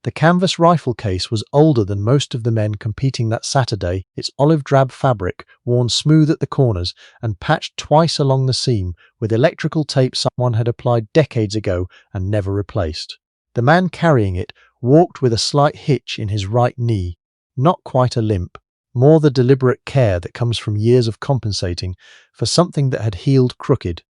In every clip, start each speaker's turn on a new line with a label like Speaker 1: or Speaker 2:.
Speaker 1: The canvas rifle case was older than most of the men competing that Saturday, its olive-drab fabric worn smooth at the corners and patched twice along the seam with electrical tape someone had applied decades ago and never replaced. The man carrying it walked with a slight hitch in his right knee, not quite a limp, more the deliberate care that comes from years of compensating for something that had healed crooked.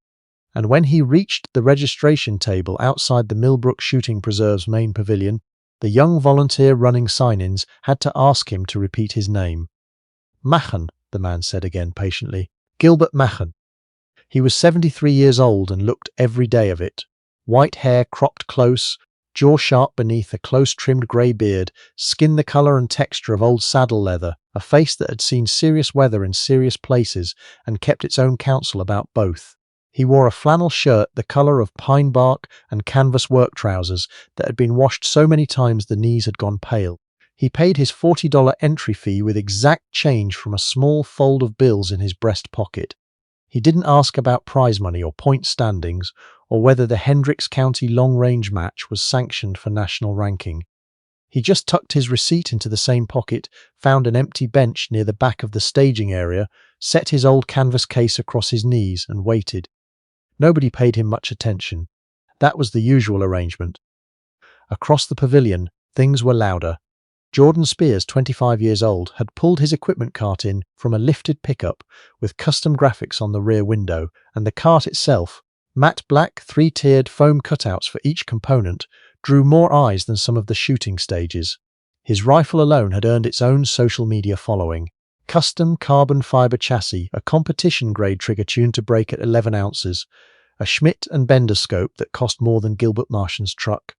Speaker 1: And when he reached the registration table outside the Millbrook Shooting Preserve's main pavilion, the young volunteer running sign-ins had to ask him to repeat his name. "Machen," the man said again patiently. "Gilbert Machen." He was 73 years old and looked every day of it. White hair cropped close, jaw sharp beneath a close-trimmed grey beard, skin the colour and texture of old saddle leather, a face that had seen serious weather in serious places and kept its own counsel about both. He wore a flannel shirt the colour of pine bark and canvas work trousers that had been washed so many times the knees had gone pale. He paid his $40 entry fee with exact change from a small fold of bills in his breast pocket. He didn't ask about prize money or point standings or whether the Hendricks County long-range match was sanctioned for national ranking. He just tucked his receipt into the same pocket, found an empty bench near the back of the staging area, set his old canvas case across his knees and waited. Nobody paid him much attention. That was the usual arrangement. Across the pavilion, things were louder. Jordan Spears, 25 years old, had pulled his equipment cart in from a lifted pickup with custom graphics on the rear window, and the cart itself, matte black 3-tiered foam cutouts for each component, drew more eyes than some of the shooting stages. His rifle alone had earned its own social media following. Custom carbon fiber chassis, a competition-grade trigger tuned to break at 11 ounces, a Schmidt and Bender scope that cost more than Gilbert Machen's truck.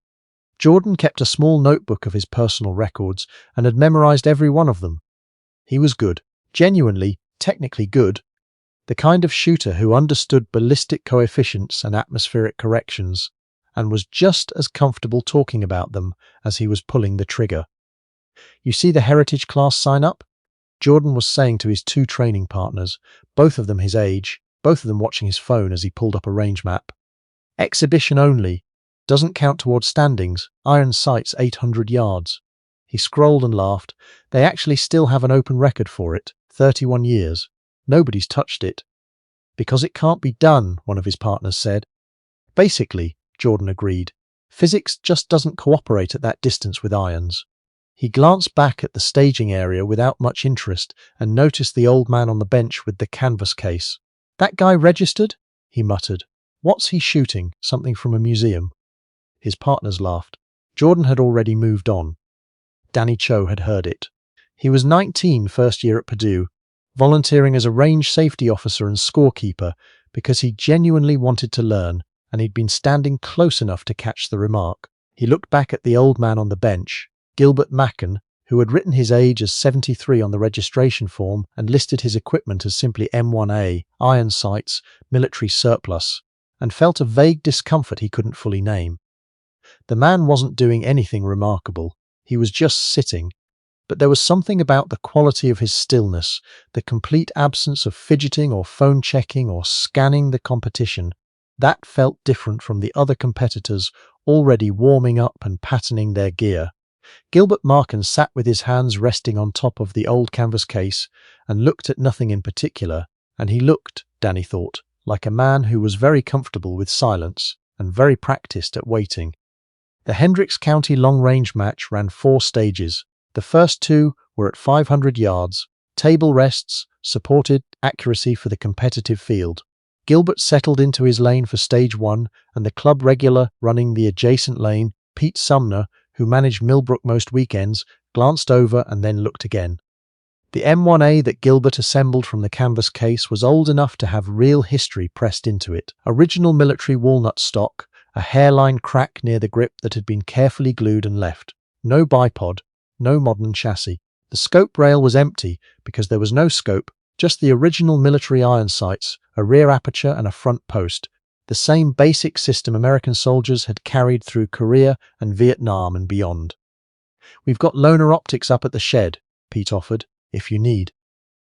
Speaker 1: Jordan kept a small notebook of his personal records and had memorized every one of them. He was good, genuinely, technically good, the kind of shooter who understood ballistic coefficients and atmospheric corrections, and was just as comfortable talking about them as he was pulling the trigger. "You see the Heritage class sign up?" Jordan was saying to his two training partners, both of them his age, both of them watching his phone as he pulled up a range map. "Exhibition only. Doesn't count towards standings. Iron sights 800 yards. He scrolled and laughed. "They actually still have an open record for it. 31 years. Nobody's touched it." "Because it can't be done," one of his partners said. "Basically," Jordan agreed. "Physics just doesn't cooperate at that distance with irons." He glanced back at the staging area without much interest and noticed the old man on the bench with the canvas case. "That guy registered?" he muttered. "What's he shooting? Something from a museum?" His partners laughed. Jordan had already moved on. Danny Cho had heard it. He was 19, first year at Purdue, volunteering as a range safety officer and scorekeeper because he genuinely wanted to learn, and he'd been standing close enough to catch the remark. He looked back at the old man on the bench, Gilbert Machen, who had written his age as 73 on the registration form and listed his equipment as simply M1A, iron sights, military surplus, and felt a vague discomfort he couldn't fully name. The man wasn't doing anything remarkable. He was just sitting. But there was something about the quality of his stillness, the complete absence of fidgeting or phone checking or scanning the competition, that felt different from the other competitors already warming up and patterning their gear. Gilbert Machen sat with his hands resting on top of the old canvas case and looked at nothing in particular, and he looked, Danny thought, like a man who was very comfortable with silence and very practiced at waiting. The Hendricks County long-range match ran 4 stages. The first 2 were at 500 yards, table rests, supported accuracy for the competitive field. Gilbert settled into his lane for stage 1, and the club regular running the adjacent lane, Pete Sumner, who managed Millbrook most weekends, glanced over and then looked again. The M1A that Gilbert assembled from the canvas case was old enough to have real history pressed into it. Original military walnut stock, a hairline crack near the grip that had been carefully glued and left. No bipod, no modern chassis. The scope rail was empty because there was no scope, just the original military iron sights, a rear aperture and a front post. The same basic system American soldiers had carried through Korea and Vietnam and beyond. "We've got loaner optics up at the shed," Pete offered, "if you need."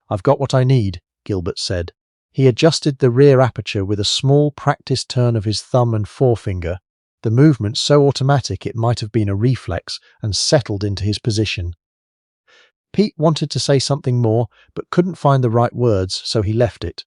Speaker 1: "I've got what I need," Gilbert said. He adjusted the rear aperture with a small practiced turn of his thumb and forefinger. the movement so automatic it might have been a reflex, and settled into his position. Pete wanted to say something more, but couldn't find the right words, so he left it.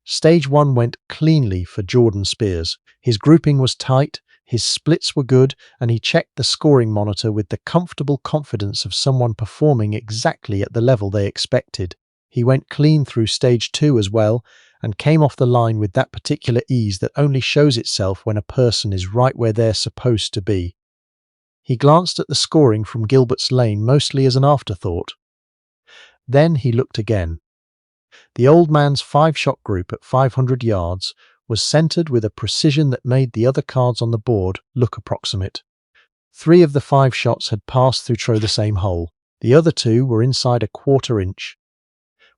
Speaker 1: Stage 1 went cleanly for Jordan Spears. His grouping was tight, his splits were good, and he checked the scoring monitor with the comfortable confidence of someone performing exactly at the level they expected. He went clean through Stage 2 as well, and came off the line with that particular ease that only shows itself when a person is right where they're supposed to be. He glanced at the scoring from Gilbert's lane mostly as an afterthought. Then he looked again. The old man's 5-shot group at 500 yards was centered with a precision that made the other cards on the board look approximate. 3 of the 5 shots had passed through the same hole. The other 2 were inside a quarter inch,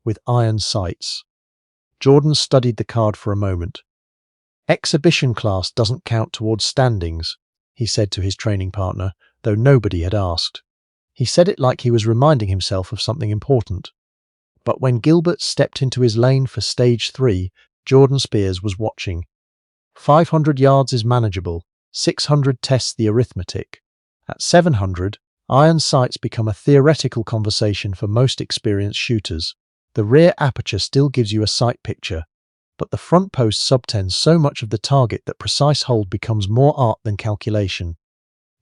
Speaker 1: with iron sights. Jordan studied the card for a moment. "Exhibition class doesn't count towards standings," he said to his training partner, though nobody had asked. He said it like he was reminding himself of something important. But when Gilbert stepped into his lane for Stage 3, Jordan Spears was watching. 500 yards is manageable, 600 tests the arithmetic. At 700, iron sights become a theoretical conversation for most experienced shooters. The rear aperture still gives you a sight picture, but the front post subtends so much of the target that precise hold becomes more art than calculation.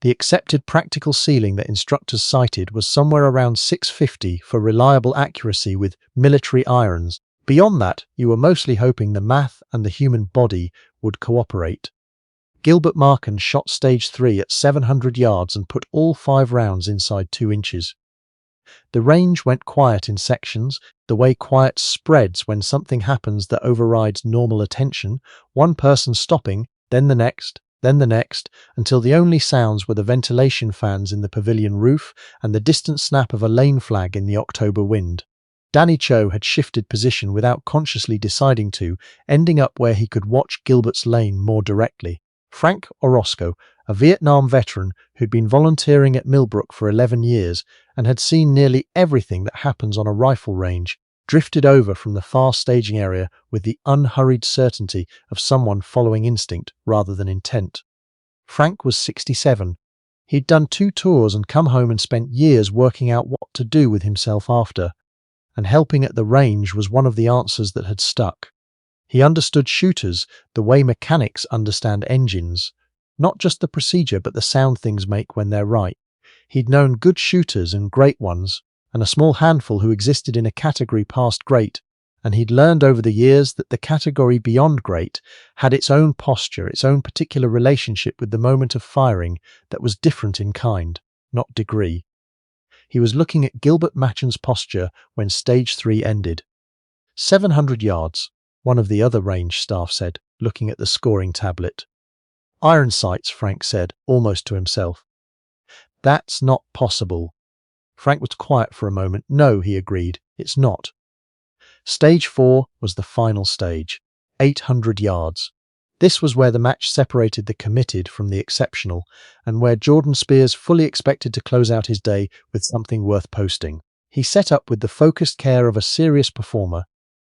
Speaker 1: The accepted practical ceiling that instructors cited was somewhere around 650 for reliable accuracy with military irons. Beyond that, you were mostly hoping the math and the human body would cooperate. Gilbert Machen shot Stage 3 at 700 yards and put all 5 rounds inside 2 inches. The range went quiet in sections, the way quiet spreads when something happens that overrides normal attention, one person stopping, then the next, until the only sounds were the ventilation fans in the pavilion roof and the distant snap of a lane flag in the October wind. Danny Cho had shifted position without consciously deciding to, ending up where he could watch Gilbert's lane more directly. Frank Orosco, a Vietnam veteran who'd been volunteering at Millbrook for 11 years and had seen nearly everything that happens on a rifle range, drifted over from the far staging area with the unhurried certainty of someone following instinct rather than intent. Frank was 67. He'd done 2 tours and come home and spent years working out what to do with himself after, and helping at the range was one of the answers that had stuck. He understood shooters the way mechanics understand engines, not just the procedure but the sound things make when they're right. He'd known good shooters and great ones, and a small handful who existed in a category past great, and he'd learned over the years that the category beyond great had its own posture, its own particular relationship with the moment of firing that was different in kind, not degree. He was looking at Gilbert Machen's posture when Stage 3 ended. 700 yards, one of the other range staff said, looking at the scoring tablet. "Iron sights," Frank said, almost to himself. "That's not possible." Frank was quiet for a moment. "No," he agreed, "it's not." Stage 4 was the final stage, 800 yards. This was where the match separated the committed from the exceptional, and where Jordan Spears fully expected to close out his day with something worth posting. He set up with the focused care of a serious performer,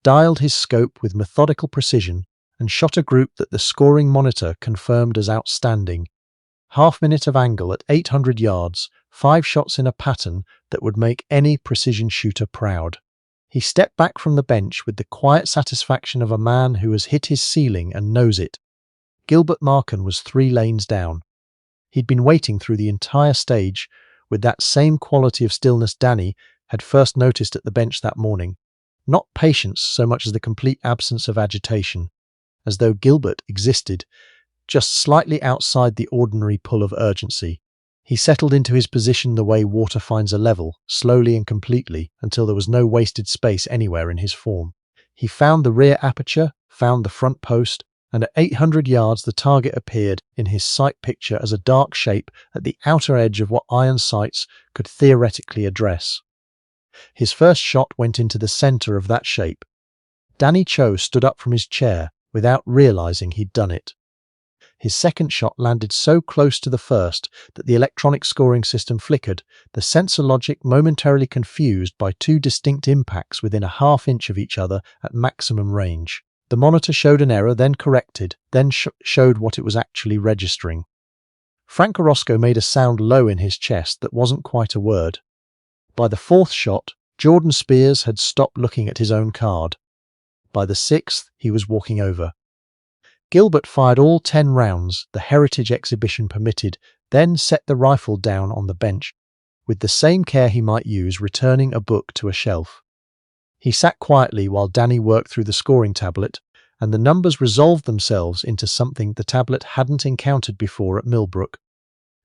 Speaker 1: dialed his scope with methodical precision, and shot a group that the scoring monitor confirmed as outstanding. Half-minute of angle at 800 yards, 5 shots in a pattern that would make any precision shooter proud. He stepped back from the bench with the quiet satisfaction of a man who has hit his ceiling and knows it. Gilbert Machen was 3 lanes down. He'd been waiting through the entire stage with that same quality of stillness Danny had first noticed at the bench that morning. Not patience so much as the complete absence of agitation, as though Gilbert existed just slightly outside the ordinary pull of urgency. He settled into his position the way water finds a level, slowly and completely, until there was no wasted space anywhere in his form. He found the rear aperture, found the front post, and at 800 yards the target appeared in his sight picture as a dark shape at the outer edge of what iron sights could theoretically address. His first shot went into the center of that shape. Danny Cho stood up from his chair without realizing he'd done it. His second shot landed so close to the first that the electronic scoring system flickered, the sensor logic momentarily confused by 2 distinct impacts within a half inch of each other at maximum range. The monitor showed an error, then corrected, then showed what it was actually registering. Frank Orosco made a sound low in his chest that wasn't quite a word. By the fourth shot, Jordan Spears had stopped looking at his own card. By the sixth, he was walking over. Gilbert fired all 10 rounds the heritage exhibition permitted, then set the rifle down on the bench, with the same care he might use returning a book to a shelf. He sat quietly while Danny worked through the scoring tablet, and the numbers resolved themselves into something the tablet hadn't encountered before at Millbrook.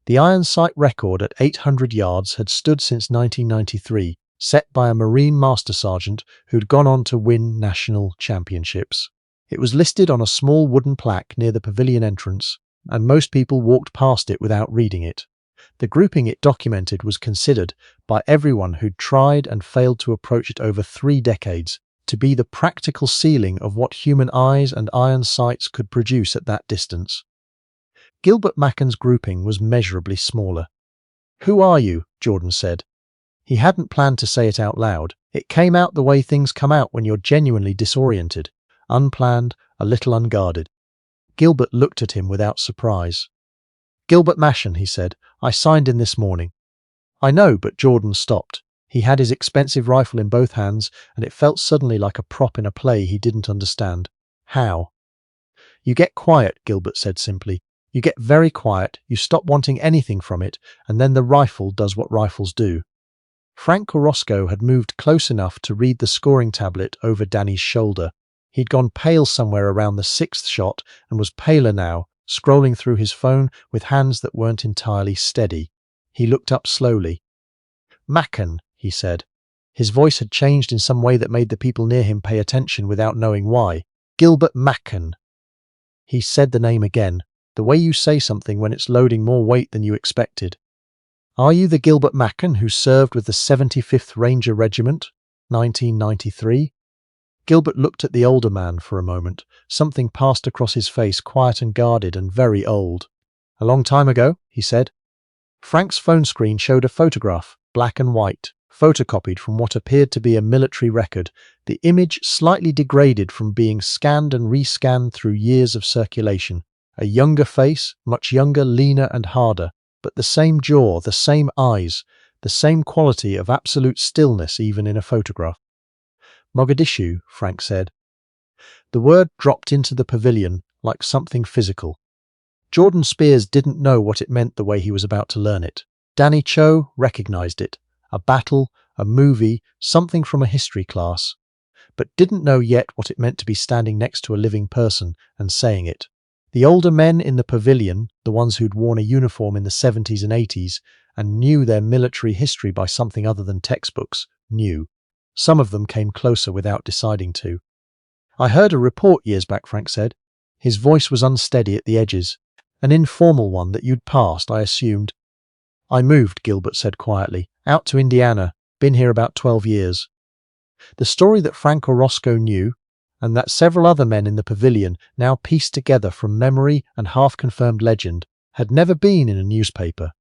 Speaker 1: The iron sight record at 800 yards had stood since 1993, set by a Marine Master Sergeant who'd gone on to win national championships. It was listed on a small wooden plaque near the pavilion entrance, and most people walked past it without reading it. The grouping it documented was considered, by everyone who'd tried and failed to approach it over 3 decades, to be the practical ceiling of what human eyes and iron sights could produce at that distance. Gilbert Machen's grouping was measurably smaller. "Who are you?" Jordan said. He hadn't planned to say it out loud. It came out the way things come out when you're genuinely disoriented, unplanned, a little unguarded. Gilbert looked at him without surprise. "Gilbert Machen," he said. "I signed in this morning." "I know," but Jordan stopped. He had his expensive rifle in both hands, and it felt suddenly like a prop in a play he didn't understand. "How?" "You get quiet," Gilbert said simply. "You get very quiet, you stop wanting anything from it, and then the rifle does what rifles do." Frank Orosco had moved close enough to read the scoring tablet over Danny's shoulder. He'd gone pale somewhere around the 6th shot and was paler now, scrolling through his phone with hands that weren't entirely steady. He looked up slowly. "Machen," he said. His voice had changed in some way that made the people near him pay attention without knowing why. "Gilbert Machen." He said the name again, the way you say something when it's loading more weight than you expected. "Are you the Gilbert Machen who served with the 75th Ranger Regiment, 1993? Gilbert looked at the older man for a moment. Something passed across his face, quiet and guarded and very old. "A long time ago," he said. Frank's phone screen showed a photograph, black and white, photocopied from what appeared to be a military record, the image slightly degraded from being scanned and rescanned through years of circulation. A younger face, much younger, leaner and harder, but the same jaw, the same eyes, the same quality of absolute stillness even in a photograph. "Mogadishu," Frank said. The word dropped into the pavilion like something physical. Jordan Spears didn't know what it meant the way he was about to learn it. Danny Cho recognized it. A battle, a movie, something from a history class. But didn't know yet what it meant to be standing next to a living person and saying it. The older men in the pavilion, the ones who'd worn a uniform in the 70s and 80s, and knew their military history by something other than textbooks, knew. Some of them came closer without deciding to. "I heard a report years back," Frank said. His voice was unsteady at the edges. "An informal one that you'd passed, I assumed." "I moved," Gilbert said quietly. "Out to Indiana. Been here about 12 years. The story that Frank Orosco knew, and that several other men in the pavilion now pieced together from memory and half-confirmed legend, had never been in a newspaper.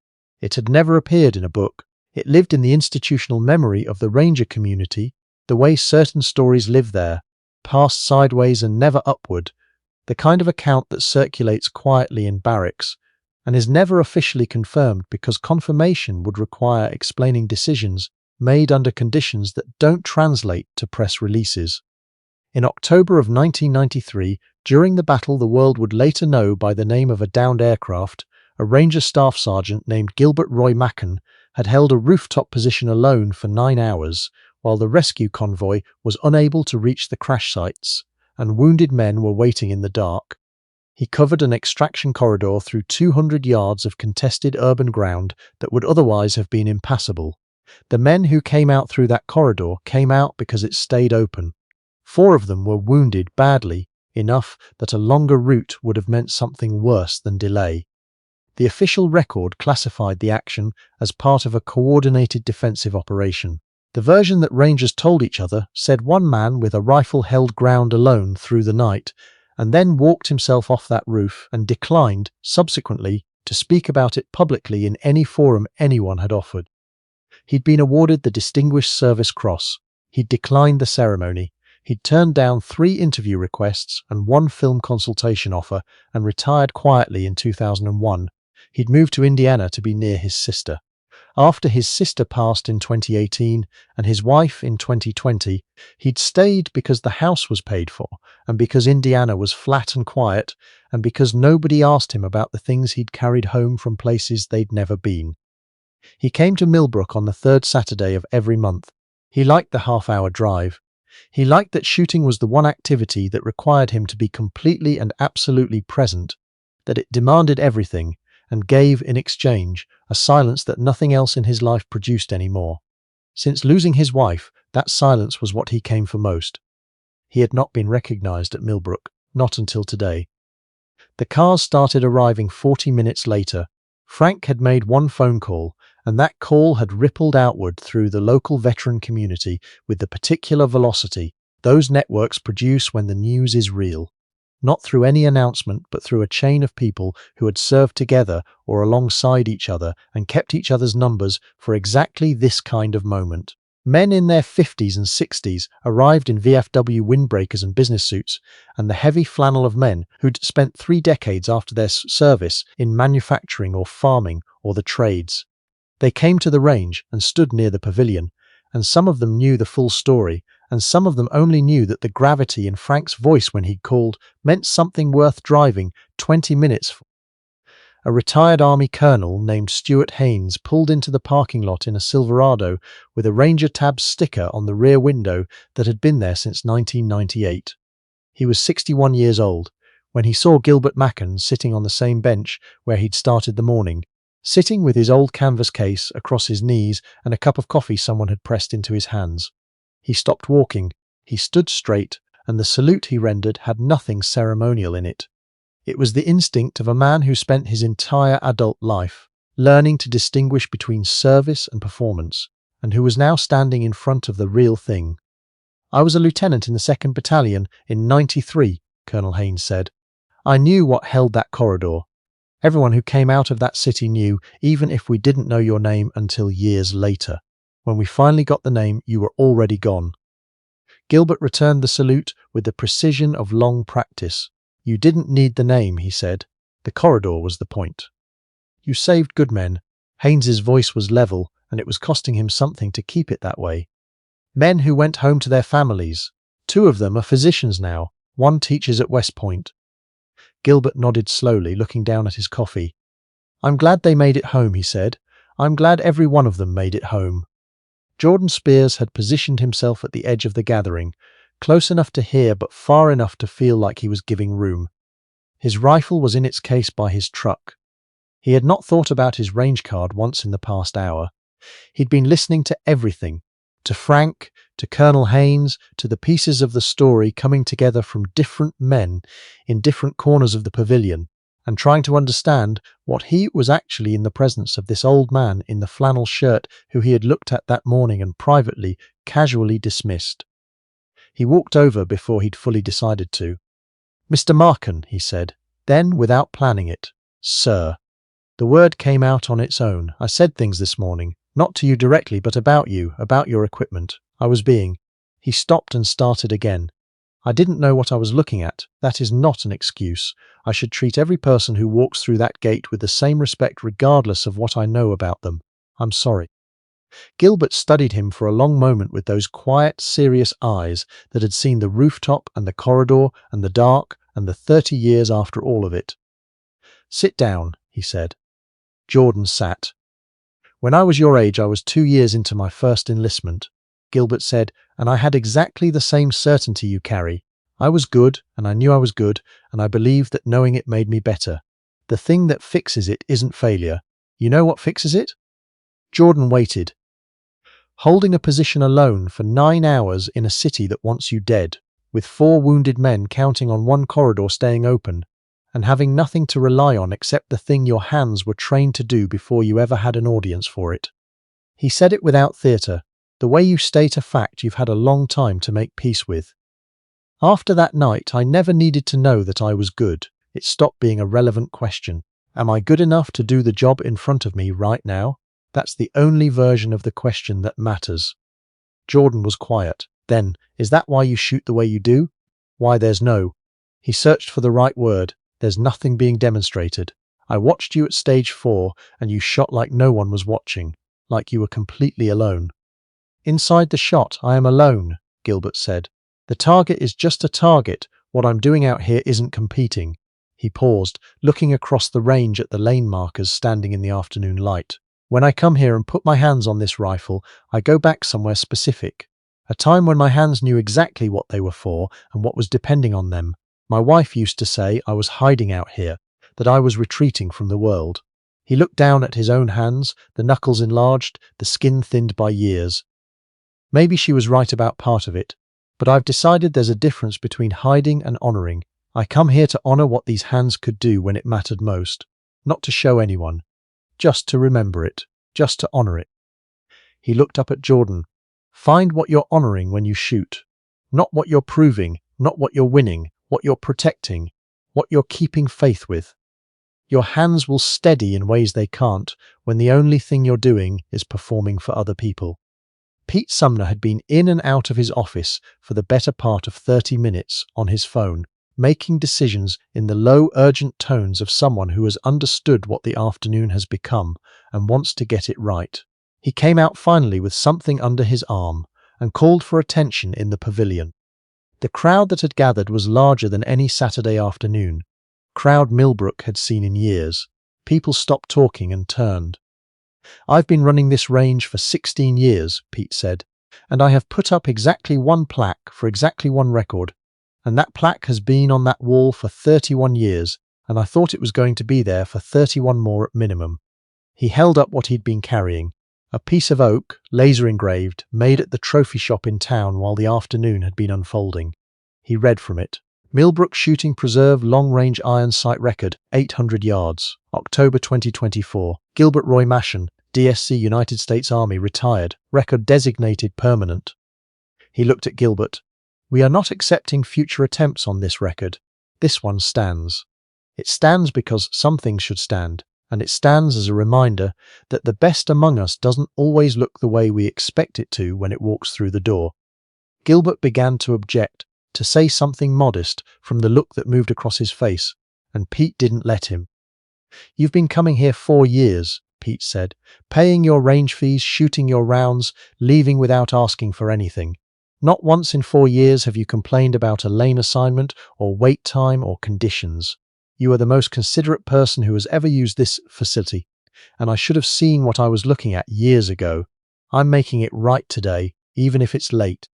Speaker 1: It had never appeared in a book. It lived in the institutional memory of the Ranger community, the way certain stories live there, passed sideways and never upward, the kind of account that circulates quietly in barracks, and is never officially confirmed because confirmation would require explaining decisions made under conditions that don't translate to press releases. In October of 1993, during the battle the world would later know by the name of a downed aircraft, a Ranger Staff Sergeant named Gilbert Roy Machen had held a rooftop position alone for 9 hours, while the rescue convoy was unable to reach the crash sites, and wounded men were waiting in the dark. He covered an extraction corridor through 200 yards of contested urban ground that would otherwise have been impassable. The men who came out through that corridor came out because it stayed open. 4 of them were wounded badly, enough that a longer route would have meant something worse than delay. The official record classified the action as part of a coordinated defensive operation. The version that Rangers told each other said one man with a rifle held ground alone through the night, and then walked himself off that roof and declined, subsequently, to speak about it publicly in any forum anyone had offered. He'd been awarded the Distinguished Service Cross. He'd declined the ceremony. He'd turned down 3 interview requests and 1 film consultation offer and retired quietly in 2001. He'd moved to Indiana to be near his sister. After his sister passed in 2018 and his wife in 2020, he'd stayed because the house was paid for, and because Indiana was flat and quiet, and because nobody asked him about the things he'd carried home from places they'd never been. He came to Millbrook on the third Saturday of every month. He liked the half-hour drive. He liked that shooting was the one activity that required him to be completely and absolutely present, that it demanded everything, and gave, in exchange, a silence that nothing else in his life produced anymore. Since losing his wife, that silence was what he came for most. He had not been recognized at Millbrook, not until today. The cars started arriving 40 minutes later. Frank had made one phone call, and that call had rippled outward through the local veteran community with the particular velocity those networks produce when the news is real. Not through any announcement, but through a chain of people who had served together or alongside each other and kept each other's numbers for exactly this kind of moment. Men in their 50s and 60s arrived in VFW windbreakers and business suits, and the heavy flannel of men who'd spent 3 decades after their service in manufacturing or farming or the trades. They came to the range and stood near the pavilion, and some of them knew the full story, and some of them only knew that the gravity in Frank's voice when he called meant something worth driving 20 minutes for. A retired Army colonel named Stuart Haynes pulled into the parking lot in a Silverado with a Ranger Tabs sticker on the rear window that had been there since 1998. He was 61 years old when he saw Gilbert Machen sitting on the same bench where he'd started the morning, sitting with his old canvas case across his knees and a cup of coffee someone had pressed into his hands. He stopped walking, he stood straight, and the salute he rendered had nothing ceremonial in it. It was the instinct of a man who spent his entire adult life learning to distinguish between service and performance, and who was now standing in front of the real thing. "I was a lieutenant in the 2nd Battalion in '93, Colonel Haynes said. "I knew what held that corridor. Everyone who came out of that city knew, even if we didn't know your name until years later. When we finally got the name, you were already gone." Gilbert returned the salute with the precision of long practice. "You didn't need the name," he said. "The corridor was the point." "You saved good men." Haynes's voice was level, and it was costing him something to keep it that way. "Men who went home to their families. 2 of them are physicians now. 1 teaches at West Point." Gilbert nodded slowly, looking down at his coffee. "I'm glad they made it home," he said. "I'm glad every one of them made it home." Jordan Spears had positioned himself at the edge of the gathering, close enough to hear but far enough to feel like he was giving room. His rifle was in its case by his truck. He had not thought about his range card once in the past hour. He'd been listening to everything, to Frank, to Colonel Haynes, to the pieces of the story coming together from different men in different corners of the pavilion, and trying to understand what he was actually in the presence of this old man in the flannel shirt who he had looked at that morning and privately, casually dismissed. He walked over before he'd fully decided to. "Mr. Machen," he said. Then, without planning it, "Sir." The word came out on its own. "I said things this morning, not to you directly, but about you, about your equipment. I was being—" He stopped and started again. "I didn't know what I was looking at. That is not an excuse. I should treat every person who walks through that gate with the same respect regardless of what I know about them. I'm sorry." Gilbert studied him for a long moment with those quiet, serious eyes that had seen the rooftop and the corridor and the dark and the 30 years after all of it. "Sit down," he said. Jordan sat. "When I was your age, I was 2 years into my first enlistment," Gilbert said, "and I had exactly the same certainty you carry. I was good, and I knew I was good, and I believed that knowing it made me better. The thing that fixes it isn't failure. You know what fixes it?" Jordan waited, holding a position alone for 9 hours in a city that wants you dead, with 4 wounded men counting on 1 corridor staying open, and having nothing to rely on except the thing your hands were trained to do before you ever had an audience for it. He said it without theatre, the way you state a fact you've had a long time to make peace with. "After that night, I never needed to know that I was good. It stopped being a relevant question. Am I good enough to do the job in front of me right now? That's the only version of the question that matters." Jordan was quiet. "Then, is that why you shoot the way you do?" "Why, there's no—" He searched for the right word. "There's nothing being demonstrated. I watched you at stage 4, and you shot like no one was watching, like you were completely alone." "Inside the shot, I am alone," Gilbert said. "The target is just a target. What I'm doing out here isn't competing." He paused, looking across the range at the lane markers standing in the afternoon light. "When I come here and put my hands on this rifle, I go back somewhere specific. A time when my hands knew exactly what they were for and what was depending on them. My wife used to say I was hiding out here, that I was retreating from the world." He looked down at his own hands, the knuckles enlarged, the skin thinned by years. "Maybe she was right about part of it, but I've decided there's a difference between hiding and honoring. I come here to honor what these hands could do when it mattered most, not to show anyone, just to remember it, just to honor it." He looked up at Jordan. "Find what you're honoring when you shoot. Not what you're proving, not what you're winning, what you're protecting, what you're keeping faith with. Your hands will steady in ways they can't when the only thing you're doing is performing for other people." Pete Sumner had been in and out of his office for the better part of 30 minutes on his phone, making decisions in the low, urgent tones of someone who has understood what the afternoon has become and wants to get it right. He came out finally with something under his arm and called for attention in the pavilion. The crowd that had gathered was larger than any Saturday afternoon. Crowd Millbrook had seen in years. People stopped talking and turned. "I've been running this range for 16 years, Pete said, "and I have put up exactly one plaque for exactly one record. And that plaque has been on that wall for 31 years, and I thought it was going to be there for 31 more at minimum." He held up what he'd been carrying, a piece of oak, laser engraved, made at the trophy shop in town while the afternoon had been unfolding. He read from it. "Millbrook Shooting Preserve Long-Range Iron Sight Record, 800 yards, October 2024. Gilbert Machen, DSC United States Army, retired. Record designated permanent." He looked at Gilbert. "We are not accepting future attempts on this record. This one stands. It stands because some things should stand, and it stands as a reminder that the best among us doesn't always look the way we expect it to when it walks through the door." Gilbert began to object, to say something modest from the look that moved across his face, and Pete didn't let him. "You've been coming here 4 years, Pete said, "paying your range fees, shooting your rounds, leaving without asking for anything. Not once in 4 years have you complained about a lane assignment or wait time or conditions. You are the most considerate person who has ever used this facility, and I should have seen what I was looking at years ago. I'm making it right today, even if it's late."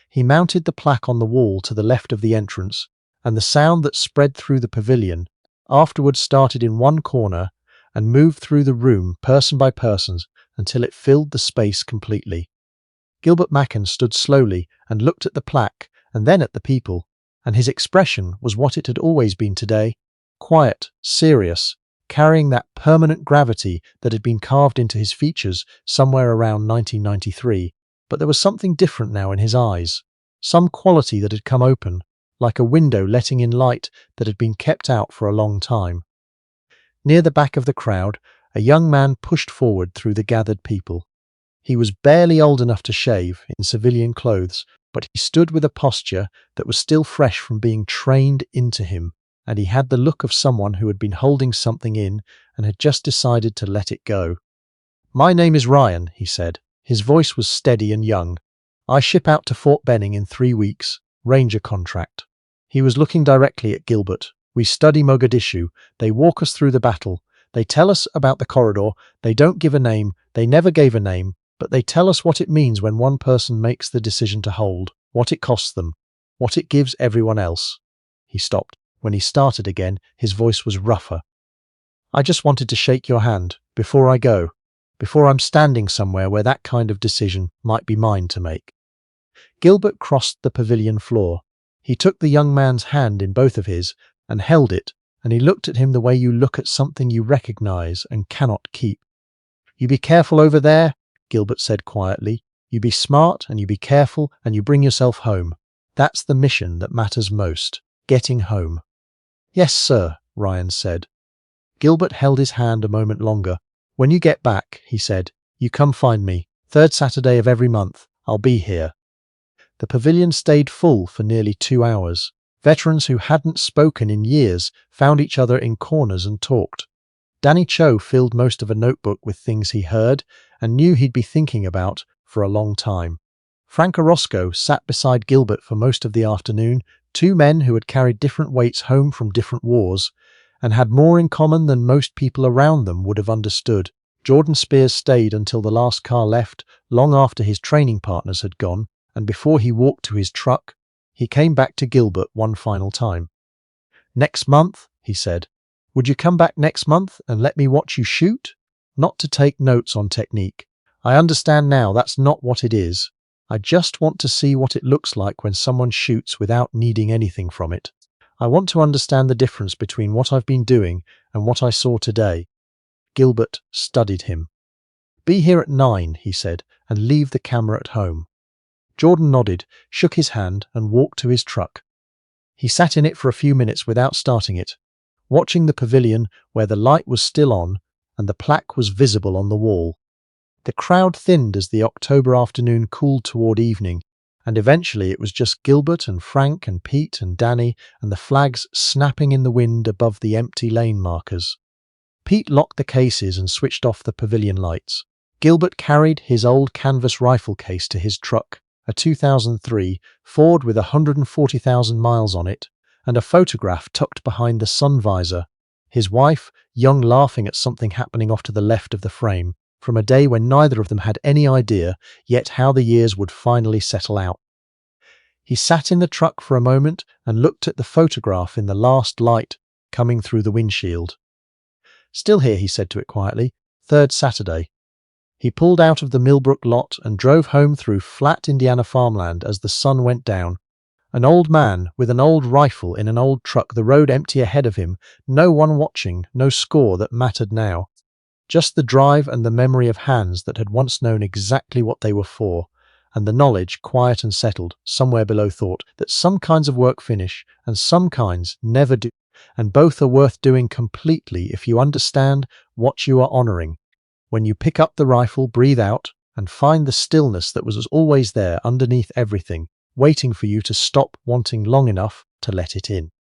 Speaker 1: He mounted the plaque on the wall to the left of the entrance, and the sound that spread through the pavilion afterwards started in one corner and moved through the room person by person until it filled the space completely. Gilbert Machen stood slowly and looked at the plaque and then at the people, and his expression was what it had always been today, quiet, serious, carrying that permanent gravity that had been carved into his features somewhere around 1993. But there was something different now in his eyes, some quality that had come open, like a window letting in light that had been kept out for a long time. Near the back of the crowd, a young man pushed forward through the gathered people. He was barely old enough to shave, in civilian clothes, but he stood with a posture that was still fresh from being trained into him, and he had the look of someone who had been holding something in and had just decided to let it go. "My name is Ryan," he said. His voice was steady and young. "I ship out to Fort Benning in 3 weeks. Ranger contract." He was looking directly at Gilbert. "We study Mogadishu. They walk us through the battle. They tell us about the corridor. They don't give a name. They never gave a name. But they tell us what it means when one person makes the decision to hold, what it costs them, what it gives everyone else." He stopped. When he started again, his voice was rougher. "I just wanted to shake your hand, before I go, before I'm standing somewhere where that kind of decision might be mine to make." Gilbert crossed the pavilion floor. He took the young man's hand in both of his and held it, and he looked at him the way you look at something you recognize and cannot keep. "You be careful over there," Gilbert said quietly. "You be smart and you be careful and you bring yourself home. That's the mission that matters most, getting home." "Yes, sir," Ryan said. Gilbert held his hand a moment longer. "When you get back," he said, "you come find me. 3rd Saturday of every month. I'll be here." The pavilion stayed full for nearly 2 hours. Veterans who hadn't spoken in years found each other in corners and talked. Danny Cho filled most of a notebook with things he heard and knew he'd be thinking about for a long time. Frank Orosco sat beside Gilbert for most of the afternoon, two men who had carried different weights home from different wars and had more in common than most people around them would have understood. Jordan Spears stayed until the last car left, long after his training partners had gone, and before he walked to his truck, he came back to Gilbert one final time. "Next month," he said. "Would you come back next month and let me watch you shoot? Not to take notes on technique. I understand now that's not what it is. I just want to see what it looks like when someone shoots without needing anything from it. I want to understand the difference between what I've been doing and what I saw today." Gilbert studied him. "Be here at 9, he said, "and leave the camera at home." Jordan nodded, shook his hand, and walked to his truck. He sat in it for a few minutes without starting it, watching the pavilion where the light was still on and the plaque was visible on the wall. The crowd thinned as the October afternoon cooled toward evening, and eventually it was just Gilbert and Frank and Pete and Danny and the flags snapping in the wind above the empty lane markers. Pete locked the cases and switched off the pavilion lights. Gilbert carried his old canvas rifle case to his truck, a 2003 Ford with 140,000 miles on it, and a photograph tucked behind the sun visor. His wife, young, laughing at something happening off to the left of the frame, from a day when neither of them had any idea yet how the years would finally settle out. He sat in the truck for a moment and looked at the photograph in the last light coming through the windshield. "Still here," he said to it quietly. "Third Saturday." He pulled out of the Millbrook lot and drove home through flat Indiana farmland as the sun went down. An old man with an old rifle in an old truck, the road empty ahead of him, no one watching, no score that mattered now. Just the drive and the memory of hands that had once known exactly what they were for, and the knowledge, quiet and settled, somewhere below thought, that some kinds of work finish and some kinds never do, and both are worth doing completely if you understand what you are honoring. When you pick up the rifle, breathe out, and find the stillness that was always there underneath everything, waiting for you to stop wanting long enough to let it in.